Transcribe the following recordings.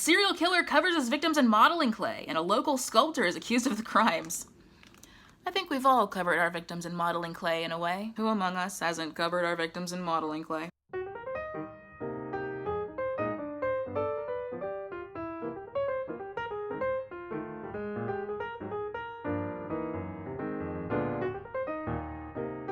serial killer covers his victims in modeling clay, and a local sculptor is accused of the crimes. I think we've all covered our victims in modeling clay in a way. Who among us hasn't covered our victims in modeling clay?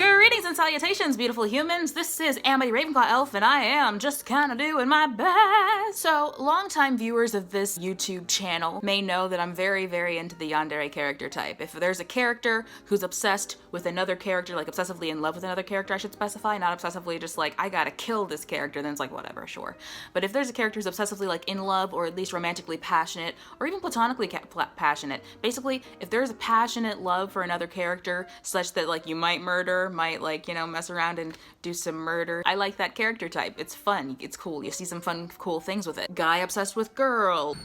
Greetings and salutations, beautiful humans. This is Amity Ravenclaw Elf, and I am just kind of doing my best. So, longtime viewers of this YouTube channel may know that I'm very, very into the yandere character type. If there's a character who's obsessed with another character, like obsessively in love with another character, I should specify, not obsessively just like, I gotta kill this character, then it's like, whatever, sure. But if there's a character who's obsessively like in love, or at least romantically passionate, or even platonically passionate, basically, if there's a passionate love for another character, such that like you might murder, might like, you know, mess around and do some murder. I like that character type. It's fun. It's cool. You see some fun, cool things with it. Guy obsessed with girl.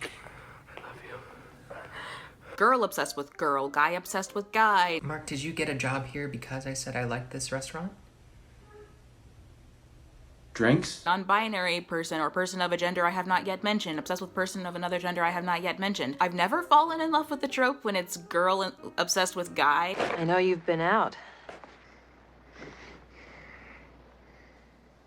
I love you. Girl obsessed with girl. Guy obsessed with guy. Mark, did you get a job here because I said I liked this restaurant? Drinks? Non-binary person or person of a gender I have not yet mentioned. Obsessed with person of another gender I have not yet mentioned. I've never fallen in love with the trope when it's girl obsessed with guy. I know you've been out.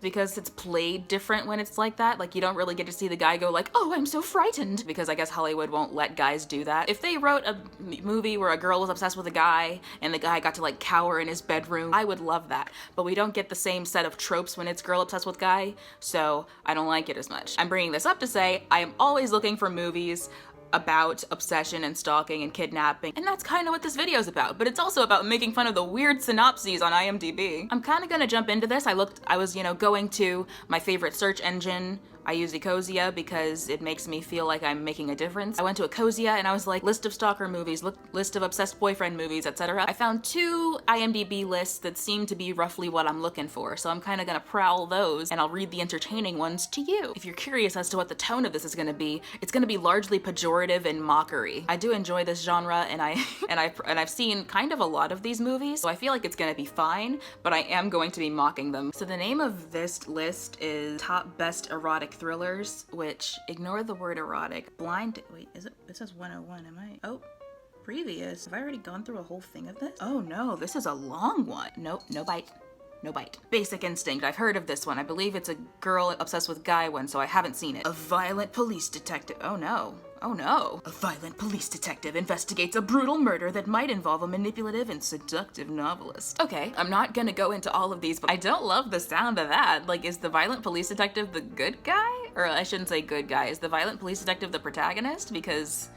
Because it's played different when it's like that. Like, you don't really get to see the guy go like, oh, I'm so frightened. Because I guess Hollywood won't let guys do that. If they wrote a movie where a girl was obsessed with a guy and the guy got to like cower in his bedroom, I would love that. But we don't get the same set of tropes when it's girl obsessed with guy, so I don't like it as much. I'm bringing this up to say I am always looking for movies about obsession and stalking and kidnapping, and that's kind of what this video is about, but it's also about making fun of the weird synopses on IMDb. I'm kind of gonna jump into this. I was, you know, going to my favorite search engine. I use Ecosia because it makes me feel like I'm making a difference. I went to Ecosia and I was like, list of stalker movies, list of obsessed boyfriend movies, etc. I found 2 IMDb lists that seem to be roughly what I'm looking for, so I'm kind of gonna prowl those and I'll read the entertaining ones to you. If you're curious as to what the tone of this is gonna be, it's gonna be largely pejorative and mockery. I do enjoy this genre, and I've seen kind of a lot of these movies, so I feel like it's gonna be fine, but I am going to be mocking them. So the name of this list is Top Best Erotic Thrillers, which, ignore the word erotic. Wait, is it says 101, oh, previous. Have I already gone through a whole thing of this? Oh no, this is a long one. Nope, no bite. No bite. Basic Instinct, I've heard of this one. I believe it's a girl obsessed with guy one, so I haven't seen it. A violent police detective, oh no. Oh no. A violent police detective investigates a brutal murder that might involve a manipulative and seductive novelist. Okay, I'm not gonna go into all of these, but I don't love the sound of that. Like, is the violent police detective the good guy? Or I shouldn't say good guy. Is the violent police detective the protagonist? Because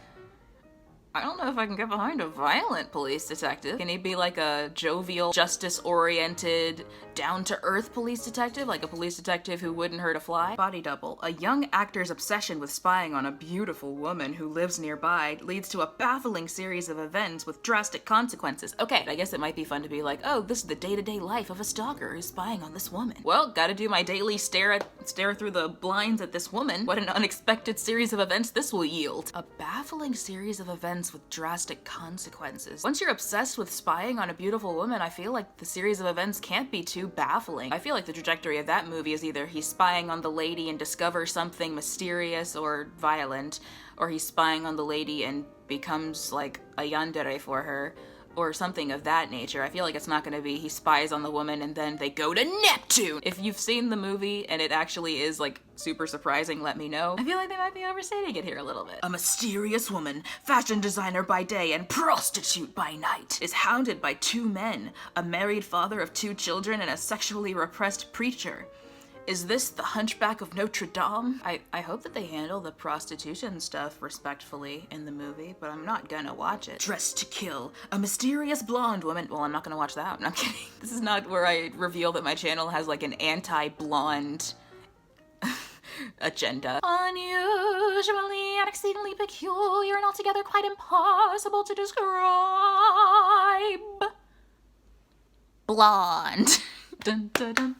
I don't know if I can get behind a violent police detective. Can he be like a jovial, justice-oriented, down-to-earth police detective? Like a police detective who wouldn't hurt a fly? Body double. A young actor's obsession with spying on a beautiful woman who lives nearby leads to a baffling series of events with drastic consequences. Okay, I guess it might be fun to be like, oh, this is the day-to-day life of a stalker who's spying on this woman. Well, gotta do my daily stare through the blinds at this woman. What an unexpected series of events this will yield. A baffling series of events with drastic consequences. Once you're obsessed with spying on a beautiful woman, I feel like the series of events can't be too baffling. I feel like the trajectory of that movie is either he's spying on the lady and discovers something mysterious or violent, or he's spying on the lady and becomes like a yandere for her, or something of that nature. I feel like it's not gonna be he spies on the woman and then they go to Neptune! If you've seen the movie and it actually is like super surprising, let me know. I feel like they might be overstating it here a little bit. A mysterious woman, fashion designer by day and prostitute by night, is hounded by 2 men, a married father of 2 children and a sexually repressed preacher. Is this the Hunchback of Notre Dame? I hope that they handle the prostitution stuff respectfully in the movie, but I'm not gonna watch it. Dressed to Kill, a mysterious blonde woman. Well, I'm not gonna watch that one. I'm kidding. This is not where I reveal that my channel has like an anti-blonde agenda. Unusually and exceedingly peculiar and altogether quite impossible to describe. Blonde. Dun, dun, dun.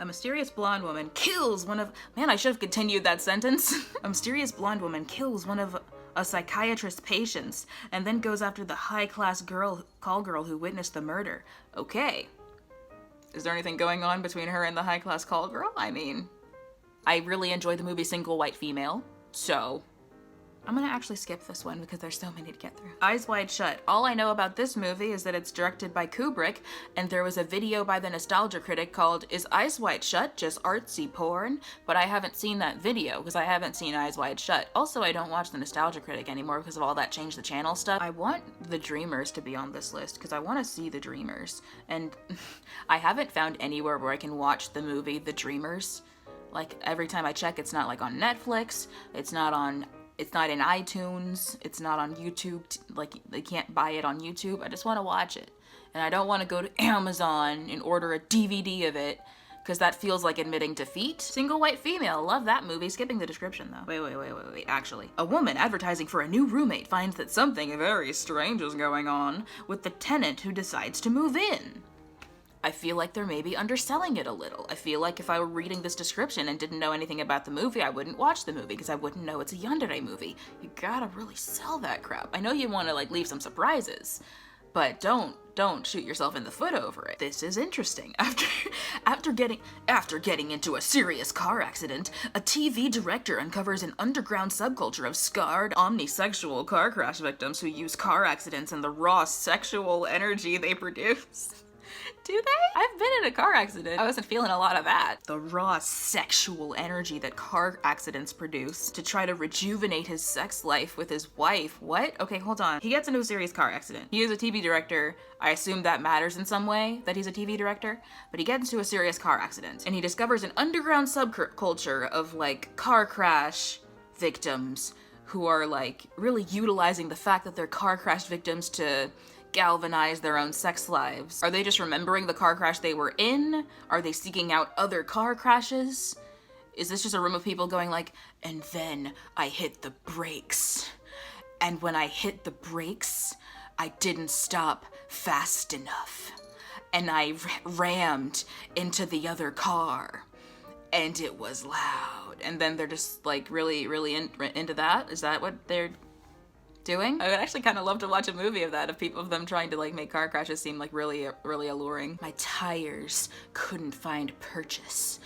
A mysterious blonde woman kills one of— man, I should have continued that sentence. A mysterious blonde woman kills one of a psychiatrist's patients and then goes after the high-class call girl who witnessed the murder. Okay. Is there anything going on between her and the high-class call girl? I mean, I really enjoyed the movie Single White Female, so I'm gonna actually skip this one because there's so many to get through. Eyes Wide Shut. All I know about this movie is that it's directed by Kubrick, and there was a video by the Nostalgia Critic called "Is Eyes Wide Shut Just Artsy Porn?" But I haven't seen that video because I haven't seen Eyes Wide Shut. Also, I don't watch the Nostalgia Critic anymore because of all that Change the Channel stuff. I want The Dreamers to be on this list because I want to see The Dreamers, and I haven't found anywhere where I can watch the movie The Dreamers. Like, every time I check, it's not like on Netflix, it's not in iTunes, it's not on YouTube, like they can't buy it on YouTube. I just want to watch it. And I don't want to go to Amazon and order a DVD of it, because that feels like admitting defeat. Single White Female, love that movie. Skipping the description though. Wait, actually. A woman advertising for a new roommate finds that something very strange is going on with the tenant who decides to move in. I feel like they're maybe underselling it a little. I feel like if I were reading this description and didn't know anything about the movie, I wouldn't watch the movie because I wouldn't know it's a yandere movie. You gotta really sell that crap. I know you want to like leave some surprises, but don't shoot yourself in the foot over it. This is interesting. After getting into a serious car accident, a TV director uncovers an underground subculture of scarred, omnisexual car crash victims who use car accidents and the raw sexual energy they produce. Do they? I've been in a car accident. I wasn't feeling a lot of that. The raw sexual energy that car accidents produce to try to rejuvenate his sex life with his wife. What? Okay, hold on. He gets into a serious car accident. He is a TV director. I assume that matters in some way, that he's a TV director. But he gets into a serious car accident. And he discovers an underground subculture of, like, car crash victims who are, like, really utilizing the fact that they're car crash victims to galvanize their own sex lives. Are they just remembering the car crash they were in? Are they seeking out other car crashes? Is this just a room of people going like, and then I hit the brakes. And when I hit the brakes, I didn't stop fast enough. And I rammed into the other car. And it was loud. And then they're just like really into that? Is that what they're doing? I would actually kind of love to watch a movie of that, of them trying to like make car crashes seem like really alluring. My tires couldn't find purchase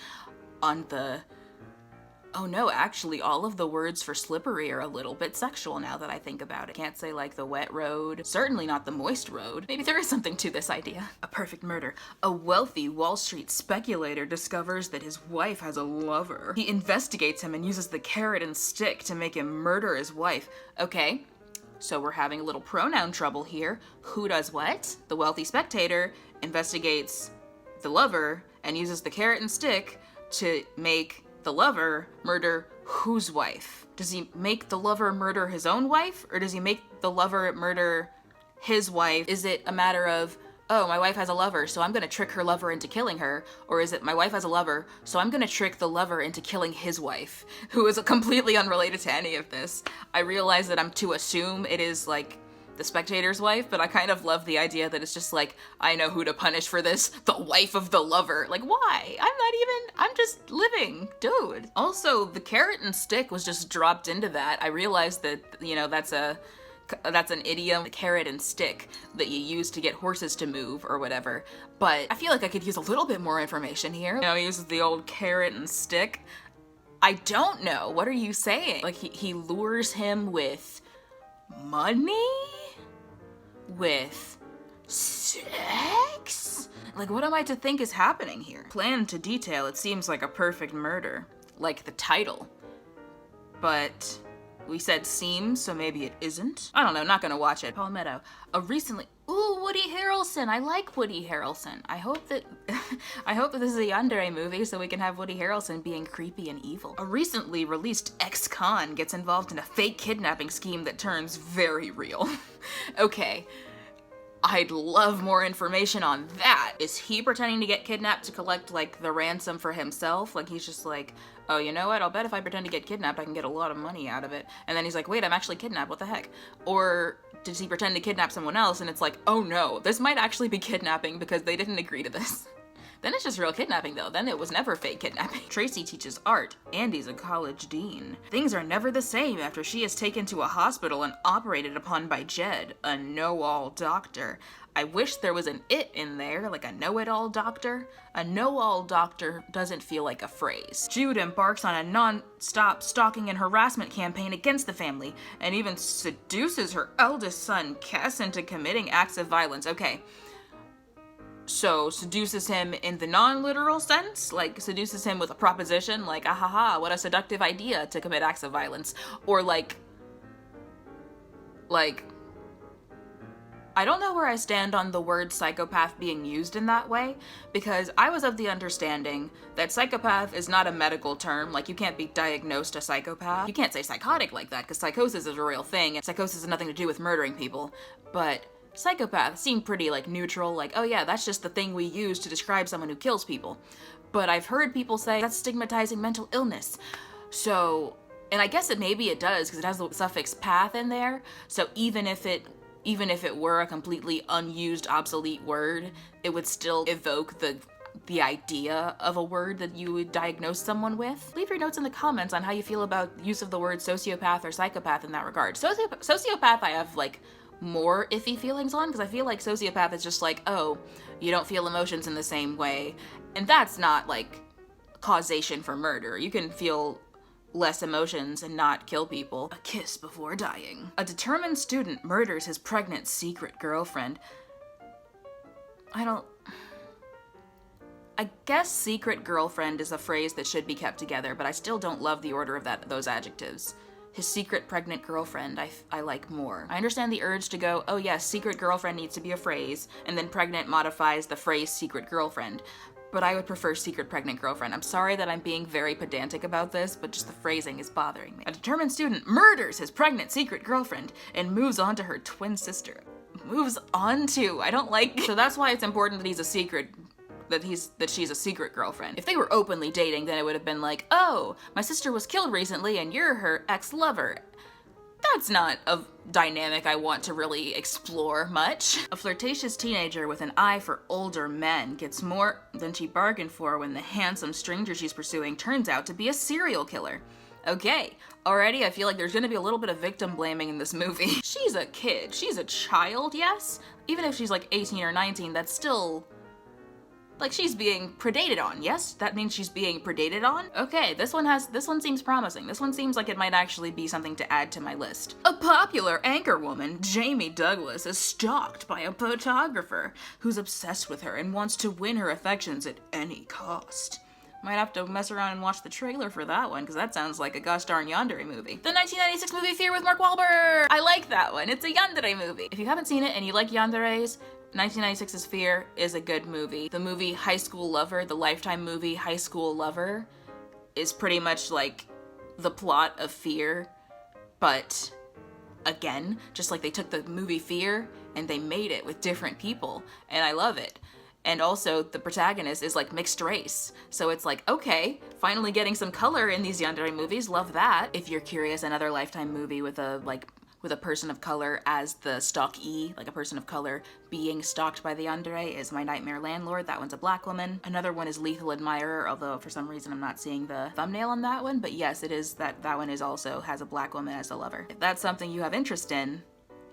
on the... Oh no, actually all of the words for slippery are a little bit sexual now that I think about it. Can't say like the wet road, certainly not the moist road. Maybe there is something to this idea. A perfect murder. A wealthy Wall Street speculator discovers that his wife has a lover. He investigates him and uses the carrot and stick to make him murder his wife. Okay. So we're having a little pronoun trouble here. Who does what? The wealthy spectator investigates the lover and uses the carrot and stick to make the lover murder whose wife? Does he make the lover murder his own wife? Or does he make the lover murder his wife? Is it a matter of, oh, my wife has a lover, so I'm gonna trick her lover into killing her? Or is it, my wife has a lover, so I'm gonna trick the lover into killing his wife, who is completely unrelated to any of this? I realize that I'm to assume it is, like, the spectator's wife, but I kind of love the idea that it's just like, I know who to punish for this, the wife of the lover. Like, why? I'm just living, dude. Also, the carrot and stick was just dropped into that. I realized that, you know, that's an idiom, carrot and stick, that you use to get horses to move or whatever. But I feel like I could use a little bit more information here. You know, he uses the old carrot and stick. I don't know. What are you saying? Like, he lures him with money? With sex? Like, what am I to think is happening here? Planned to detail, it seems like a perfect murder. Like the title. But... we said seems, so maybe it isn't. I don't know, not gonna watch it. Palmetto. Ooh, Woody Harrelson. I like Woody Harrelson. I hope that this is a yandere movie so we can have Woody Harrelson being creepy and evil. A recently released ex-con gets involved in a fake kidnapping scheme that turns very real. Okay. I'd love more information on that. Is he pretending to get kidnapped to collect, like, the ransom for himself? Like, he's just like, oh, you know what? I'll bet if I pretend to get kidnapped, I can get a lot of money out of it. And then he's like, wait, I'm actually kidnapped. What the heck? Or does he pretend to kidnap someone else and it's like, oh no, this might actually be kidnapping because they didn't agree to this. Then it's just real kidnapping though. Then it was never fake kidnapping. Tracy teaches art. Andy's a college dean. Things are never the same after she is taken to a hospital and operated upon by Jed, a know-all doctor. I wish there was an it in there, like a know-it-all doctor. A know-all doctor doesn't feel like a phrase. Jude embarks on a non-stop stalking and harassment campaign against the family, and even seduces her eldest son, Kes, into committing acts of violence. Okay. So, seduces him in the non-literal sense? Like, seduces him with a proposition? Like, ahaha, what a seductive idea to commit acts of violence. Or like, I don't know where I stand on the word psychopath being used in that way, because I was of the understanding that psychopath is not a medical term. Like, you can't be diagnosed a psychopath. You can't say psychotic like that, because psychosis is a real thing, and psychosis has nothing to do with murdering people. But psychopath seemed pretty, like, neutral, like, oh yeah, that's just the thing we use to describe someone who kills people. But I've heard people say that's stigmatizing mental illness. So, and I guess maybe it does, because it has the suffix path in there, so even if it were a completely unused, obsolete word, it would still evoke the idea of a word that you would diagnose someone with. Leave your notes in the comments on how you feel about use of the word sociopath or psychopath in that regard. Sociopath I have, like, more iffy feelings on, because I feel like sociopath is just like, oh, you don't feel emotions in the same way, and that's not, like, causation for murder. You can feel less emotions and not kill people. A kiss before dying. A determined student murders his pregnant secret girlfriend. I guess secret girlfriend is a phrase that should be kept together, but I still don't love the order of those adjectives. His secret pregnant girlfriend I like more. I understand the urge to go, oh yes, secret girlfriend needs to be a phrase, and then pregnant modifies the phrase secret girlfriend. But I would prefer secret pregnant girlfriend. I'm sorry that I'm being very pedantic about this, but just the phrasing is bothering me. A determined student murders his pregnant secret girlfriend and moves on to her twin sister. Moves on to, I don't like. So that's why it's important that he's a secret, that she's a secret girlfriend. If they were openly dating, then it would have been like, oh, my sister was killed recently and you're her ex-lover. That's not a dynamic I want to really explore much. A flirtatious teenager with an eye for older men gets more than she bargained for when the handsome stranger she's pursuing turns out to be a serial killer. Okay, already I feel like there's gonna be a little bit of victim blaming in this movie. She's a kid, she's a child, yes? Even if she's like 18 or 19, that's still, like, she's being predated on, yes? That means she's being predated on? Okay, this one seems promising. This one seems like it might actually be something to add to my list. A popular anchor woman, Jamie Douglas, is stalked by a photographer who's obsessed with her and wants to win her affections at any cost. Might have to mess around and watch the trailer for that one, because that sounds like a gosh darn yandere movie. The 1996 movie Fear with Mark Wahlberg! I like that one. It's a yandere movie. If you haven't seen it and you like yanderes, 1996's Fear is a good movie. The movie High School Lover, the Lifetime movie High School Lover, is pretty much like the plot of Fear, but again, just like they took the movie Fear and they made it with different people, and I love it. And also, the protagonist is like mixed race. So it's like, okay, finally getting some color in these yandere movies, love that. If you're curious, another Lifetime movie with a person of color as the stalkee, like a person of color being stalked by the yandere, is My Nightmare Landlord. That one's a black woman. Another one is Lethal Admirer, although for some reason I'm not seeing the thumbnail on that one, but yes, it is that one is also has a black woman as a lover. If that's something you have interest in,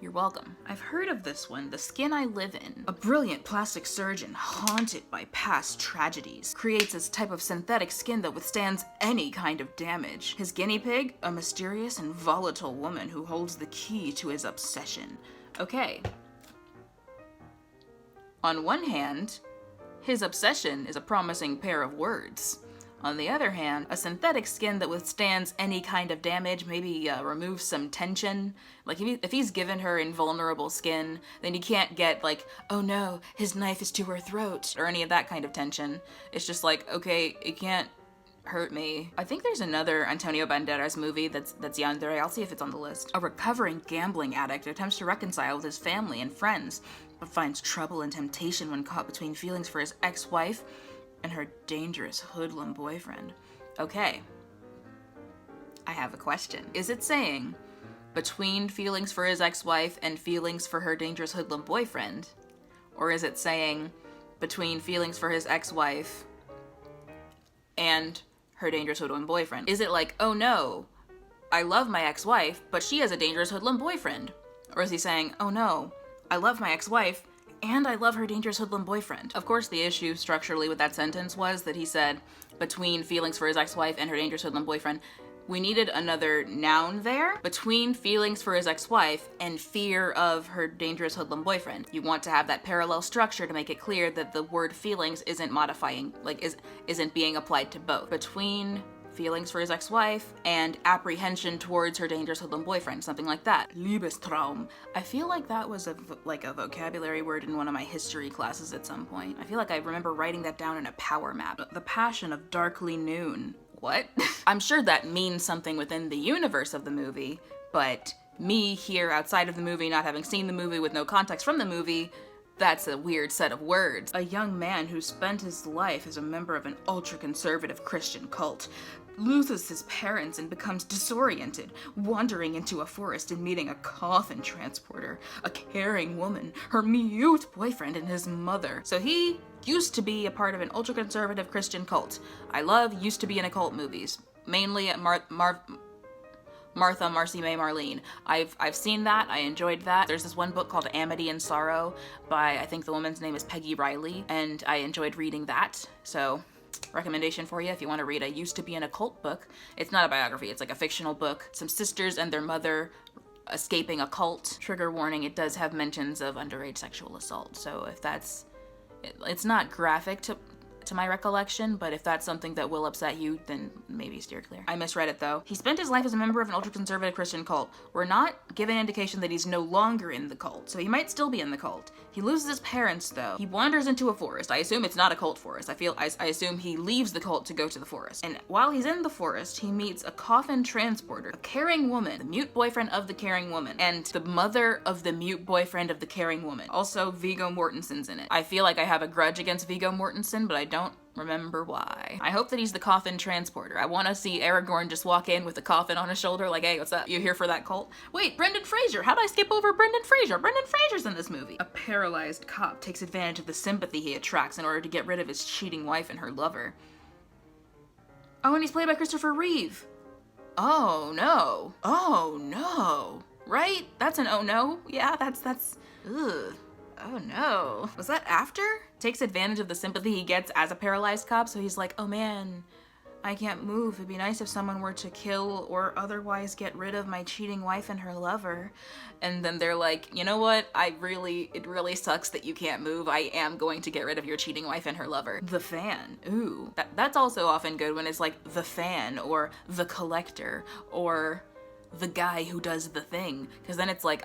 you're welcome. I've heard of this one, The Skin I Live In. A brilliant plastic surgeon haunted by past tragedies creates this type of synthetic skin that withstands any kind of damage. His guinea pig, a mysterious and volatile woman who holds the key to his obsession. Okay. On one hand, his obsession is a promising pair of words. On the other hand, a synthetic skin that withstands any kind of damage, maybe removes some tension. Like, if he's given her invulnerable skin, then you can't get like, oh no, his knife is to her throat, or any of that kind of tension. It's just like, okay, it can't hurt me. I think there's another Antonio Banderas movie that's yandere. I'll see if it's on the list. A recovering gambling addict attempts to reconcile with his family and friends, but finds trouble and temptation when caught between feelings for his ex-wife and her dangerous hoodlum boyfriend. Okay. I have a question. Is it saying between feelings for his ex-wife and feelings for her dangerous hoodlum boyfriend? Or is it saying between feelings for his ex-wife and her dangerous hoodlum boyfriend? Is it like, oh no, I love my ex-wife, but she has a dangerous hoodlum boyfriend? Or is he saying, oh no, I love my ex-wife, and I love her dangerous hoodlum boyfriend? Of course, the issue structurally with that sentence was that he said between feelings for his ex-wife and her dangerous hoodlum boyfriend. We needed another noun there. Between feelings for his ex-wife and fear of her dangerous hoodlum boyfriend. You want to have that parallel structure to make it clear that the word feelings isn't modifying, like isn't being applied to both. Between feelings for his ex-wife and apprehension towards her dangerous hoodlum boyfriend, something like that. Liebestraum. I feel like that was a vocabulary word in one of my history classes at some point. I feel like I remember writing that down in a power map. The passion of darkly noon. What? I'm sure that means something within the universe of the movie, but me here outside of the movie, not having seen the movie with no context from the movie, that's a weird set of words. A young man who spent his life as a member of an ultra-conservative Christian cult loses his parents and becomes disoriented, wandering into a forest and meeting a coffin transporter, a caring woman, her mute boyfriend, and his mother. So he used to be a part of an ultra-conservative Christian cult. I love used to be in occult movies, mainly at Martha, Marcy May, Marlene. I've seen that. I enjoyed that. There's this one book called Amity and Sorrow by, I think the woman's name is Peggy Riley, and I enjoyed reading that. So, recommendation for you if you want to read a used to be an occult book. It's not a biography, it's like a fictional book. Some sisters and their mother escaping a cult. Trigger warning, it does have mentions of underage sexual assault. So if that's, it's not graphic to my recollection, but if that's something that will upset you, then maybe steer clear. I misread it though. He spent his life as a member of an ultra-conservative Christian cult. We're not given indication that he's no longer in the cult, so he might still be in the cult. He loses his parents though. He wanders into a forest. I assume it's not a cult forest. I assume he leaves the cult to go to the forest. And while he's in the forest, he meets a coffin transporter, a caring woman, the mute boyfriend of the caring woman, and the mother of the mute boyfriend of the caring woman. Also, Viggo Mortensen's in it. I feel like I have a grudge against Viggo Mortensen, but I don't remember why. I hope that he's the coffin transporter. I want to see Aragorn just walk in with a coffin on his shoulder like, hey, what's up? You here for that cult? Wait, Brendan Fraser. How'd I skip over Brendan Fraser? Brendan Fraser's in this movie. A paralyzed cop takes advantage of the sympathy he attracts in order to get rid of his cheating wife and her lover. Oh, and he's played by Christopher Reeve. Oh, no. Oh, no. Right? That's an oh, no? Yeah, that's, ugh. Oh no. Was that after? Takes advantage of the sympathy he gets as a paralyzed cop, so he's like, oh man, I can't move. It'd be nice if someone were to kill or otherwise get rid of my cheating wife and her lover. And then they're like, you know what? It really sucks that you can't move. I am going to get rid of your cheating wife and her lover. The Fan. Ooh. That's also often good when it's like The Fan or The Collector or The Guy Who Does the Thing, because then it's like,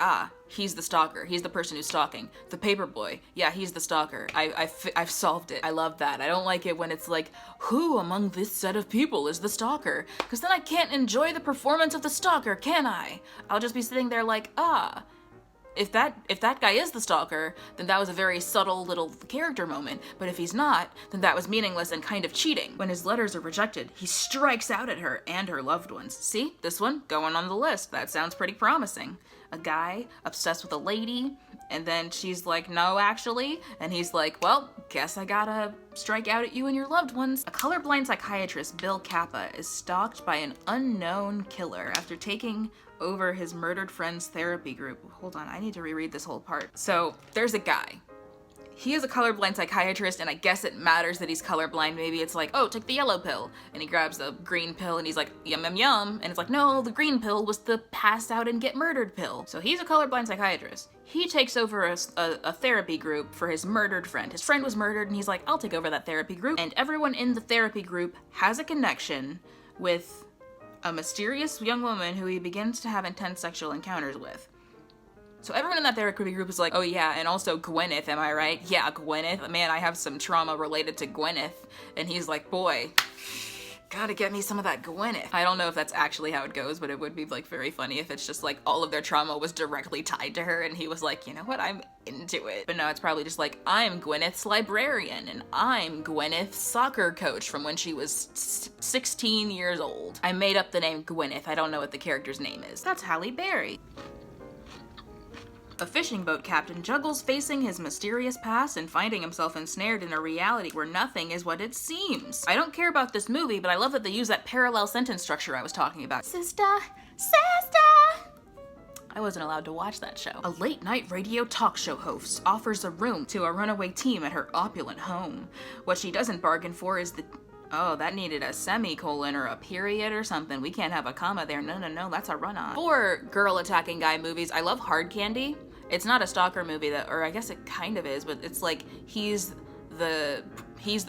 he's the stalker. He's the person who's stalking. The Paperboy. Yeah, he's the stalker. I've solved it. I love that. I don't like it when it's like, who among this set of people is the stalker? Because then I can't enjoy the performance of the stalker, can I? I'll just be sitting there like, if that guy is the stalker, then that was a very subtle little character moment. But if he's not, then that was meaningless and kind of cheating. When his letters are rejected, he strikes out at her and her loved ones. See? This one going on the list. That sounds pretty promising. A guy obsessed with a lady, and then she's like, no, actually. And he's like, well, guess I gotta strike out at you and your loved ones. A colorblind psychiatrist, Bill Kappa, is stalked by an unknown killer after taking over his murdered friend's therapy group. Hold on, I need to reread this whole part. So there's a guy. He is a colorblind psychiatrist, and I guess it matters that he's colorblind. Maybe it's like, oh, take the yellow pill. And he grabs the green pill and he's like, yum, yum, yum. And it's like, no, the green pill was the pass out and get murdered pill. So he's a colorblind psychiatrist. He takes over a therapy group for his murdered friend. His friend was murdered and he's like, I'll take over that therapy group. And everyone in the therapy group has a connection with a mysterious young woman who he begins to have intense sexual encounters with. So everyone in that therapy group is like, oh yeah, and also Gwyneth, am I right? Yeah, Gwyneth. Man, I have some trauma related to Gwyneth. And he's like, boy, gotta get me some of that Gwyneth. I don't know if that's actually how it goes, but it would be like very funny if it's just like all of their trauma was directly tied to her and he was like, you know what, I'm into it. But no, it's probably just like, I'm Gwyneth's librarian and I'm Gwyneth's soccer coach from when she was 16 years old. I made up the name Gwyneth. I don't know what the character's name is. That's Halle Berry. A fishing boat captain juggles facing his mysterious past and finding himself ensnared in a reality where nothing is what it seems. I don't care about this movie, but I love that they use that parallel sentence structure I was talking about. Sister, sister! I wasn't allowed to watch that show. A late-night radio talk show host offers a room to a runaway teen at her opulent home. What she doesn't bargain for is the... Oh, that needed a semicolon or a period or something. We can't have a comma there. No, that's a run-on. For girl attacking guy movies, I love Hard Candy. It's not a stalker movie or I guess it kind of is, but it's like he's the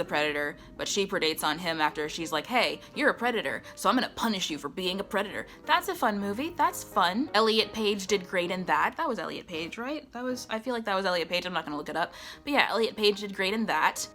predator, but she predates on him after she's like, hey, you're a predator, so I'm gonna punish you for being a predator. That's a fun movie. That's fun. Elliot Page did great in that. That was Elliot Page, right? I feel like that was Elliot Page. I'm not gonna look it up. But yeah, Elliot Page did great in that.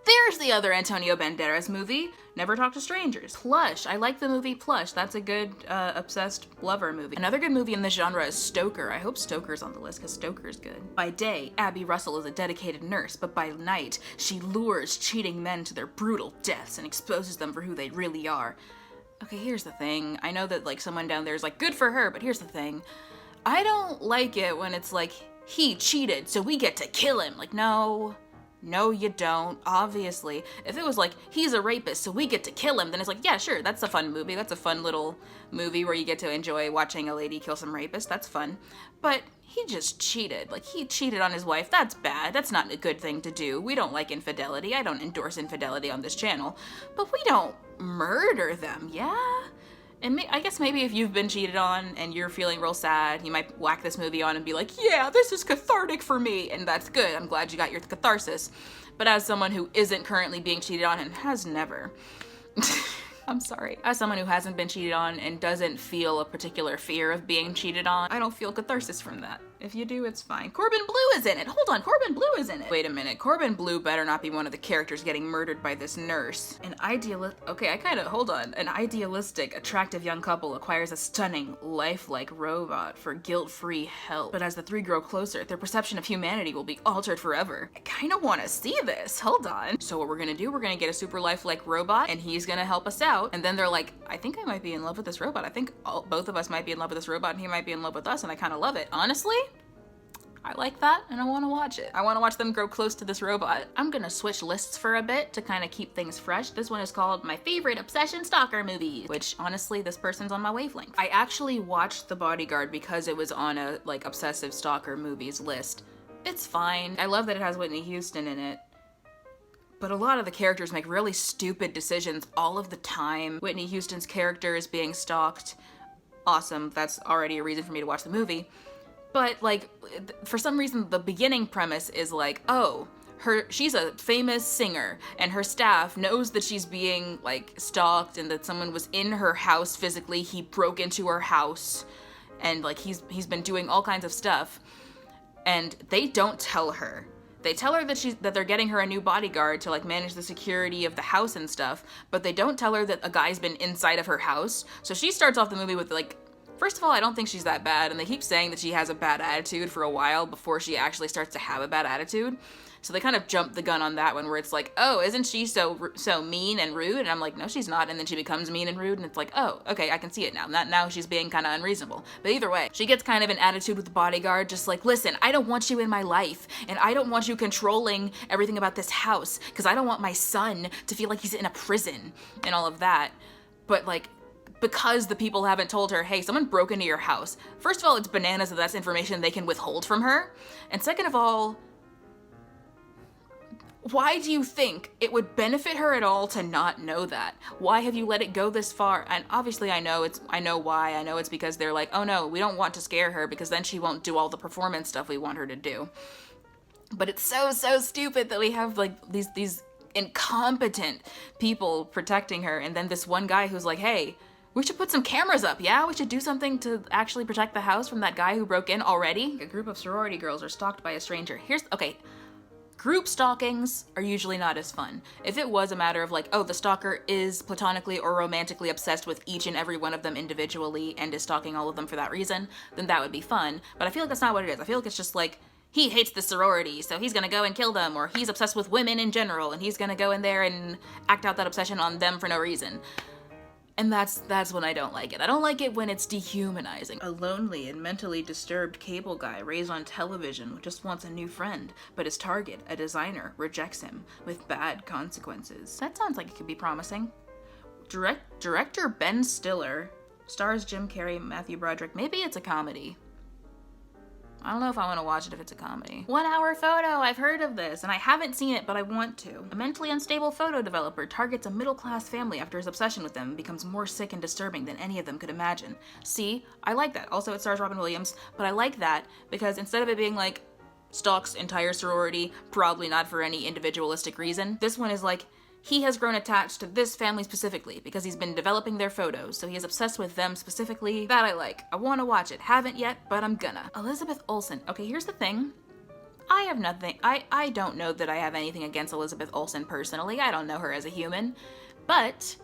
There's the other Antonio Banderas movie, Never Talk to Strangers. Plush. I like the movie Plush. That's a good obsessed lover movie. Another good movie in this genre is Stoker. I hope Stoker's on the list because Stoker's good. By day, Abby Russell is a dedicated nurse, but by night, she lures cheating men to their brutal deaths and exposes them for who they really are. Okay, here's the thing. I know that like someone down there is like, good for her, but here's the thing. I don't like it when it's like, he cheated, so we get to kill him. Like, no, you don't, obviously. If it was like, he's a rapist, so we get to kill him, then it's like, yeah, sure, that's a fun movie. That's a fun little movie where you get to enjoy watching a lady kill some rapist. That's fun. But he just cheated. Like, he cheated on his wife. That's bad. That's not a good thing to do. We don't like infidelity. I don't endorse infidelity on this channel. But we don't murder them, yeah? And I guess maybe if you've been cheated on and you're feeling real sad, you might whack this movie on and be like, yeah, this is cathartic for me, and that's good. I'm glad you got your catharsis. But as someone who isn't currently being cheated on and has never, I'm sorry. As someone who hasn't been cheated on and doesn't feel a particular fear of being cheated on, I don't feel catharsis from that. If you do, it's fine. Corbin Blue is in it. Hold on, Corbin Blue is in it. Wait a minute, Corbin Blue better not be one of the characters getting murdered by this nurse. An idealistic, attractive young couple acquires a stunning, lifelike robot for guilt-free help. But as the three grow closer, their perception of humanity will be altered forever. I kinda wanna see this, hold on. So what we're gonna do, we're gonna get a super lifelike robot, and he's gonna help us out. And then they're like, I think I might be in love with this robot. I think both of us might be in love with this robot, and he might be in love with us, and I kinda love it. Honestly, I like that, and I want to watch it. I want to watch them grow close to this robot. I'm gonna switch lists for a bit to kind of keep things fresh. This one is called My Favorite Obsession Stalker Movies, which honestly, this person's on my wavelength. I actually watched The Bodyguard because it was on a like obsessive stalker movies list. It's fine. I love that it has Whitney Houston in it. But a lot of the characters make really stupid decisions all of the time. Whitney Houston's character is being stalked. Awesome, that's already a reason for me to watch the movie. But like, for some reason, the beginning premise is like, oh, she's a famous singer and her staff knows that she's being like stalked and that someone was in her house physically. He broke into her house and like he's been doing all kinds of stuff, and they don't tell her. They tell her that they're getting her a new bodyguard to like manage the security of the house and stuff, but they don't tell her that a guy's been inside of her house. So she starts off the movie with like, first of all, I don't think she's that bad, and they keep saying that she has a bad attitude for a while before she actually starts to have a bad attitude. So they kind of jump the gun on that one where it's like, oh, isn't she so mean and rude? And I'm like, no, she's not. And then she becomes mean and rude, and it's like, oh, okay, I can see it now. Now she's being kind of unreasonable. But either way, she gets kind of an attitude with the bodyguard, just like, listen, I don't want you in my life, and I don't want you controlling everything about this house, because I don't want my son to feel like he's in a prison and all of that. But like, because the people haven't told her, hey, someone broke into your house. First of all, it's bananas that that's information they can withhold from her. And second of all, why do you think it would benefit her at all to not know that? Why have you let it go this far? And obviously I know why. I know it's because they're like, oh no, we don't want to scare her because then she won't do all the performance stuff we want her to do. But it's so stupid that we have like these incompetent people protecting her, and then this one guy who's like, hey, we should put some cameras up, yeah? We should do something to actually protect the house from that guy who broke in already. A group of sorority girls are stalked by a stranger. Okay, group stalkings are usually not as fun. If it was a matter of like, oh, the stalker is platonically or romantically obsessed with each and every one of them individually and is stalking all of them for that reason, then that would be fun. But I feel like that's not what it is. I feel like it's just like, he hates the sorority, so he's gonna go and kill them, or he's obsessed with women in general, and he's gonna go in there and act out that obsession on them for no reason. And that's when I don't like it. I don't like it when it's dehumanizing. A lonely and mentally disturbed cable guy raised on television just wants a new friend, but his target, a designer, rejects him with bad consequences. That sounds like it could be promising. Director Ben Stiller stars Jim Carrey, Matthew Broderick. Maybe it's a comedy. I don't know if I want to watch it if it's a comedy. 1 Hour Photo, I've heard of this, and I haven't seen it, but I want to. A mentally unstable photo developer targets a middle-class family after his obsession with them becomes more sick and disturbing than any of them could imagine. See, I like that. Also, it stars Robin Williams, but I like that because instead of it being like, stalks entire sorority, probably not for any individualistic reason, this one is like, he has grown attached to this family specifically because he's been developing their photos, so he is obsessed with them specifically. That I like. I want to watch it. Haven't yet, but I'm gonna. Elizabeth Olsen. Okay, here's the thing. I have nothing. I don't know that I have anything against Elizabeth Olsen personally. I don't know her as a human. But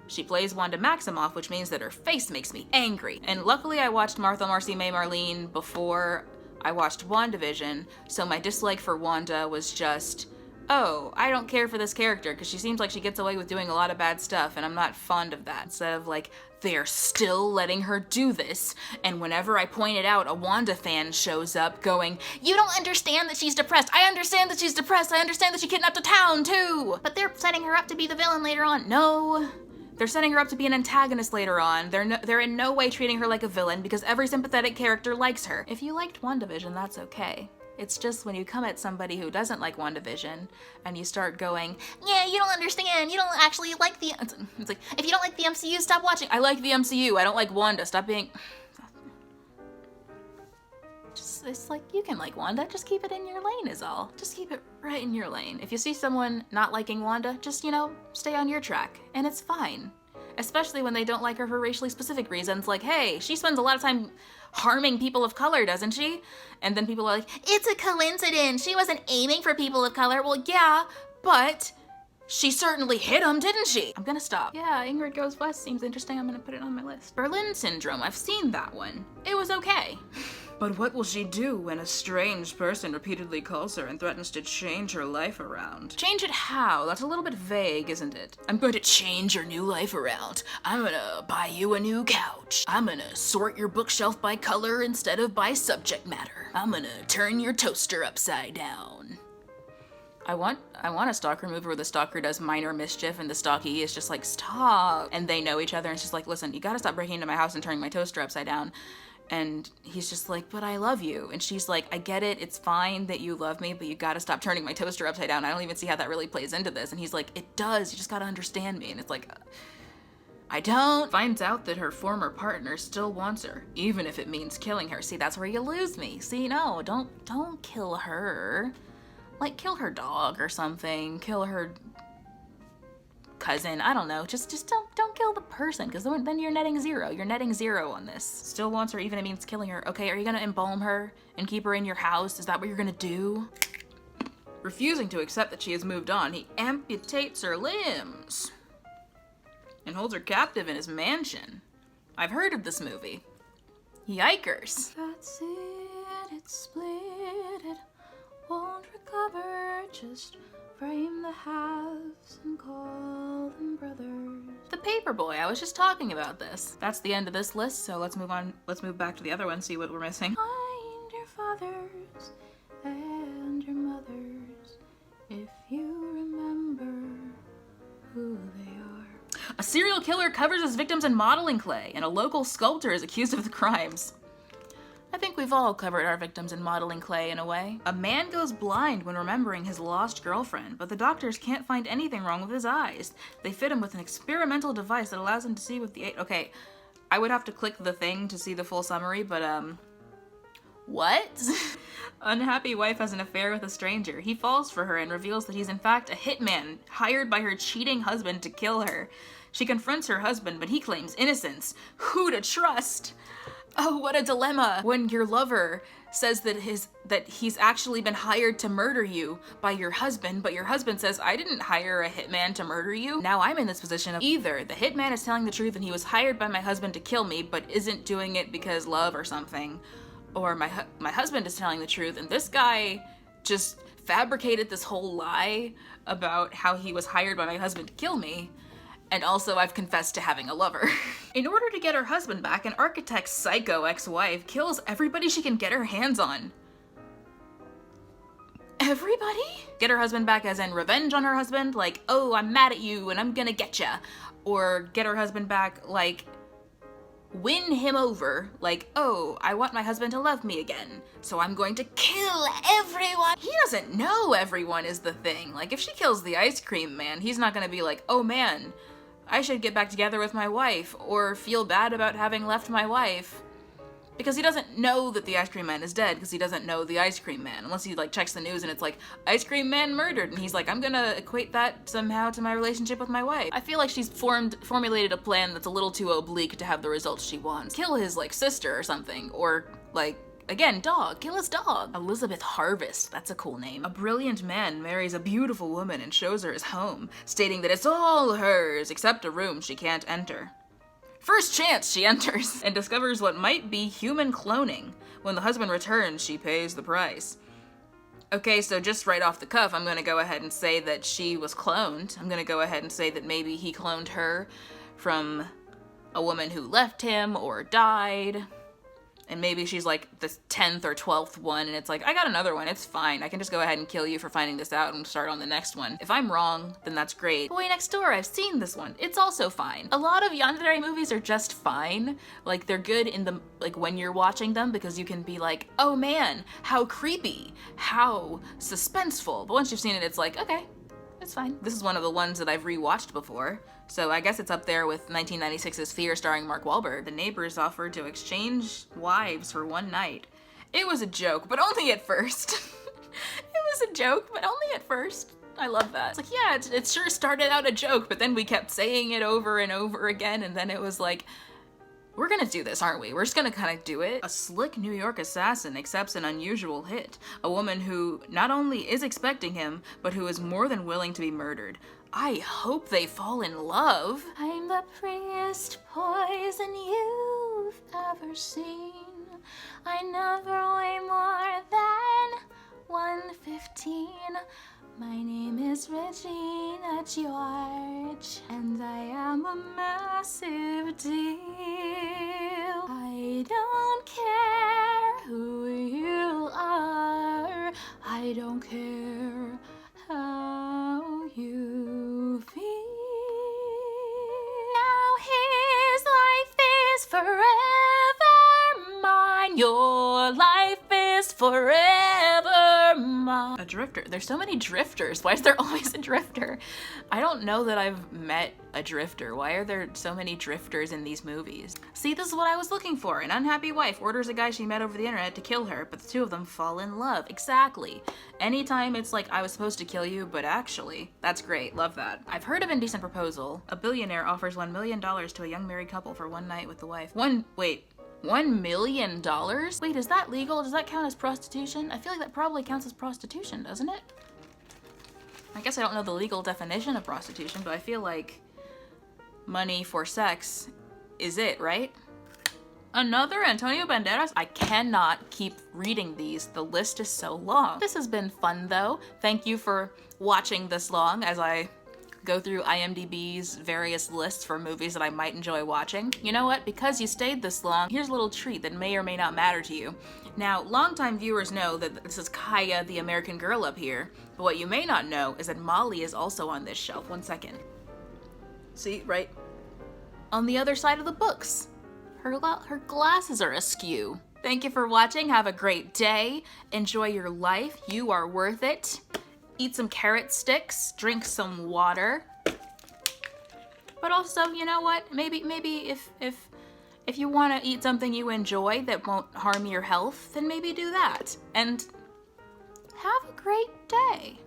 she plays Wanda Maximoff, which means that her face makes me angry. And luckily I watched Martha Marcy May Marlene before I watched WandaVision, so my dislike for Wanda was just, oh, I don't care for this character because she seems like she gets away with doing a lot of bad stuff and I'm not fond of that. Instead of like, they're still letting her do this, and whenever I point it out, a Wanda fan shows up going, you don't understand that she's depressed. I understand that she's depressed. I understand that she kidnapped a town too. But they're setting her up to be the villain later on. No. They're setting her up to be an antagonist later on. They're in no way treating her like a villain because every sympathetic character likes her. If you liked WandaVision, that's okay. It's just when you come at somebody who doesn't like WandaVision and you start going, yeah, you don't understand, you don't actually like the... It's like, if you don't like the MCU, stop watching. I like the MCU, I don't like Wanda, stop being... Just, it's like, you can like Wanda, just keep it in your lane is all. Just keep it right in your lane. If you see someone not liking Wanda, just, stay on your track, and it's fine. Especially when they don't like her for racially specific reasons, like, hey, she spends a lot of time harming people of color, doesn't she? And then people are like, it's a coincidence, she wasn't aiming for people of color. Well, yeah, but she certainly hit them, didn't she? I'm gonna stop. Yeah, Ingrid Goes West seems interesting, I'm gonna put it on my list. Berlin Syndrome, I've seen that one. It was okay. But what will she do when a strange person repeatedly calls her and threatens to change her life around? Change it how? That's a little bit vague, isn't it? I'm going to change your new life around. I'm gonna buy you a new couch. I'm gonna sort your bookshelf by color instead of by subject matter. I'm gonna turn your toaster upside down. I want a stalker movie where the stalker does minor mischief and the stalkee is just like, stop. And they know each other and it's just like, listen, you gotta stop breaking into my house and turning my toaster upside down. And he's just like, but I love you. And she's like, I get it, it's fine that you love me, but you gotta stop turning my toaster upside down. I don't even see how that really plays into this. And he's like, it does, you just gotta understand me. And it's like, I don't. Finds out that her former partner still wants her, even if it means killing her. See, that's where you lose me. See, no, don't kill her. Like, kill her dog or something, kill her cousin, I don't know, just don't kill the person, because then you're netting zero. You're netting zero on this. Still wants her even if it means killing her. Okay, are you gonna embalm her and keep her in your house? Is that what you're gonna do? Refusing to accept that she has moved on, he amputates her limbs and holds her captive in his mansion. I've heard of this movie. Yikers. That's it, it's split, it won't recover, just frame the halves and call them brothers. The Paperboy, I was just talking about this. That's the end of this list, so let's move on. Let's move back to the other one, see what we're missing. Find your fathers and your mothers if you remember who they are. A serial killer covers his victims in modeling clay, and a local sculptor is accused of the crimes. I think we've all covered our victims in modeling clay in a way. A man goes blind when remembering his lost girlfriend, but the doctors can't find anything wrong with his eyes. They fit him with an experimental device that allows him to see with the... Okay, I would have to click the thing to see the full summary, but what? Unhappy wife has an affair with a stranger. He falls for her and reveals that he's in fact a hitman hired by her cheating husband to kill her. She confronts her husband, but he claims innocence. Who to trust? Oh, what a dilemma when your lover says that he's actually been hired to murder you by your husband, but your husband says, I didn't hire a hitman to murder you. Now I'm in this position of either the hitman is telling the truth and he was hired by my husband to kill me, but isn't doing it because love or something, or my husband is telling the truth and this guy just fabricated this whole lie about how he was hired by my husband to kill me. And also, I've confessed to having a lover. In order to get her husband back, an architect's psycho ex-wife kills everybody she can get her hands on. Everybody? Get her husband back as in revenge on her husband, like, oh, I'm mad at you and I'm gonna get ya. Or get her husband back, like, win him over, like, oh, I want my husband to love me again, so I'm going to kill everyone. He doesn't know everyone is the thing. Like, if she kills the ice cream man, he's not gonna be like, oh man, I should get back together with my wife, or feel bad about having left my wife. Because he doesn't know that the ice cream man is dead, because he doesn't know the ice cream man, unless he like checks the news and it's like, ice cream man murdered, and he's like, I'm gonna equate that somehow to my relationship with my wife. I feel like she's formulated a plan that's a little too oblique to have the results she wants. Kill his like sister or something, or like, again, dog, kill his dog. Elizabeth Harvest, that's a cool name. A brilliant man marries a beautiful woman and shows her his home, stating that it's all hers except a room she can't enter. First chance, she enters and discovers what might be human cloning. When the husband returns, she pays the price. Okay, so just right off the cuff, I'm gonna go ahead and say that she was cloned. I'm gonna go ahead and say that maybe he cloned her from a woman who left him or died. And maybe she's like the 10th or 12th one, and it's like, I got another one, it's fine. I can just go ahead and kill you for finding this out and start on the next one. If I'm wrong, then that's great. Boy Next Door, I've seen this one. It's also fine. A lot of yandere movies are just fine. Like, they're good in the, like, when you're watching them, because you can be like, oh man, how creepy, how suspenseful. But once you've seen it, it's like, okay, it's fine. This is one of the ones that I've rewatched before, so I guess it's up there with 1996's Fear starring Mark Wahlberg. The neighbors offered to exchange wives for one night. It was a joke, but only at first. It was a joke, but only at first. I love that. It's like, yeah, it sure started out a joke, but then we kept saying it over and over again, and then it was like, we're gonna do this, aren't we? We're just gonna kind of do it. A slick New York assassin accepts an unusual hit. A woman who not only is expecting him, but who is more than willing to be murdered. I hope they fall in love. I'm the prettiest poison you've ever seen. I never weigh more than 115. My name is Regina George, and I am a massive deal. I don't care who you are. I don't care how you feel. Now his life is forever mine. Your life is forever mine. A drifter. There's so many drifters. Why is there always a drifter? I don't know that I've met a drifter. Why are there so many drifters in these movies? See, this is what I was looking for. An unhappy wife orders a guy she met over the internet to kill her, but the two of them fall in love. Exactly. Anytime it's like, I was supposed to kill you, but actually. That's great. Love that. I've heard of Indecent Proposal. A billionaire offers $1 million to a young married couple for one night with the wife. $1 million? Wait, is that legal? Does that count as prostitution? I feel like that probably counts as prostitution, doesn't it? I guess I don't know the legal definition of prostitution, but I feel like money for sex is it, right? Another Antonio Banderas? I cannot keep reading these. The list is so long. This has been fun though. Thank you for watching this long as I go through IMDb's various lists for movies that I might enjoy watching. You know what? Because you stayed this long, here's a little treat that may or may not matter to you. Now, longtime viewers know that this is Kaya, the American girl up here, but what you may not know is that Molly is also on this shelf. One second. See, right on the other side of the books. Her glasses are askew. Thank you for watching. Have a great day. Enjoy your life. You are worth it. Eat some carrot sticks, drink some water. But also, you know what? Maybe if you want to eat something you enjoy that won't harm your health, then maybe do that. And have a great day.